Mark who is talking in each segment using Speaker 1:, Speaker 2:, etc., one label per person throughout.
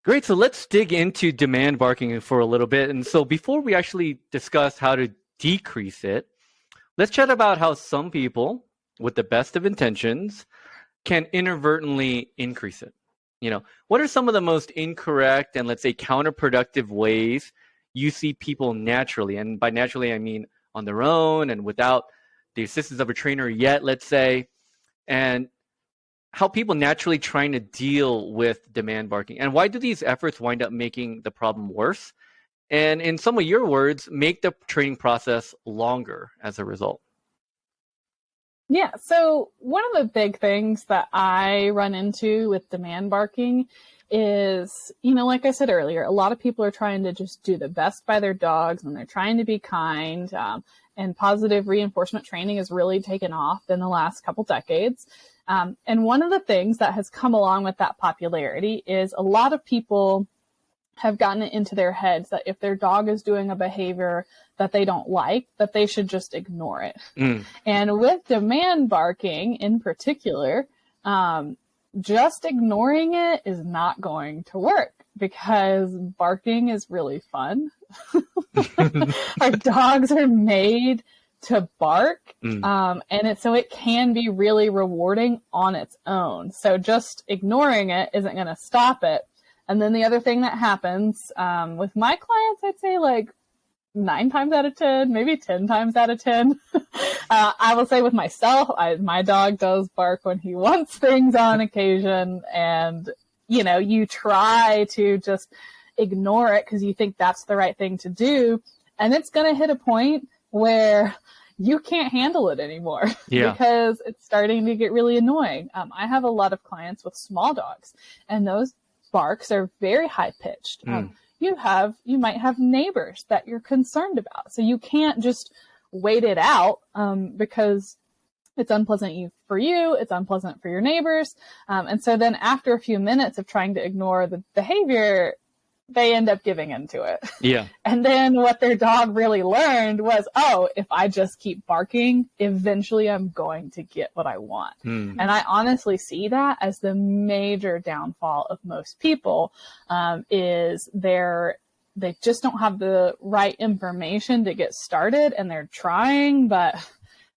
Speaker 1: Great. So let's dig into demand barking for a little bit. And so before we actually discuss how to decrease it, let's chat about how some people, with the best of intentions, can inadvertently increase it. What are some of the most incorrect and, let's say, counterproductive ways you see people naturally, and by naturally I mean on their own and without the assistance of a trainer yet, let's say, and how people naturally trying to deal with demand barking, and why do these efforts wind up making the problem worse? And in some of your words, make the training process longer as a result.
Speaker 2: Yeah, so one of the big things that I run into with demand barking is, like I said earlier, a lot of people are trying to just do the best by their dogs and they're trying to be kind. And positive reinforcement training has really taken off in the last couple decades. And one of the things that has come along with that popularity is a lot of people have gotten it into their heads that if their dog is doing a behavior that they don't like, that they should just ignore it. And with demand barking in particular, just ignoring it is not going to work because barking is really fun. Our dogs are made to bark, and it can be really rewarding on its own. So just ignoring it isn't going to stop it. And then the other thing that happens with my clients, I'd say like 9 times out of 10, maybe 10 times out of 10. I will say with myself, my dog does bark when he wants things on occasion. And, you try to just ignore it because you think that's the right thing to do. And it's going to hit a point where you can't handle it anymore because it's starting to get really annoying. I have a lot of clients with small dogs, and those barks are very high pitched. You might have neighbors that you're concerned about. So you can't just wait it out because it's unpleasant for you, it's unpleasant for your neighbors. And so then after a few minutes of trying to ignore the behavior, they end up giving into it.
Speaker 1: Yeah.
Speaker 2: And then what their dog really learned was, if I just keep barking, eventually I'm going to get what I want. And I honestly see that as the major downfall of most people, is they just don't have the right information to get started, and they're trying, but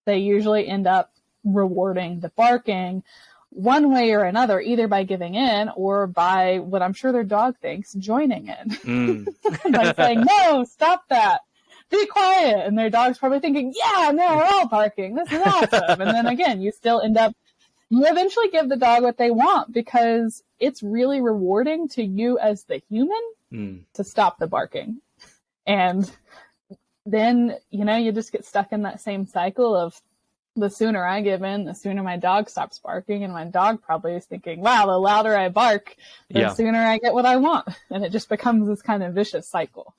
Speaker 2: they usually end up rewarding the barking one way or another, either by giving in or by what I'm sure their dog thinks, joining in. By saying, no, stop that, be quiet. And their dog's probably thinking, yeah, no, we're all barking, this is awesome. And then again, you eventually give the dog what they want because it's really rewarding to you as the human to stop the barking. And then, you just get stuck in that same cycle of, the sooner I give in, the sooner my dog stops barking. And my dog probably is thinking, wow, the louder I bark, the sooner I get what I want. And it just becomes this kind of vicious cycle.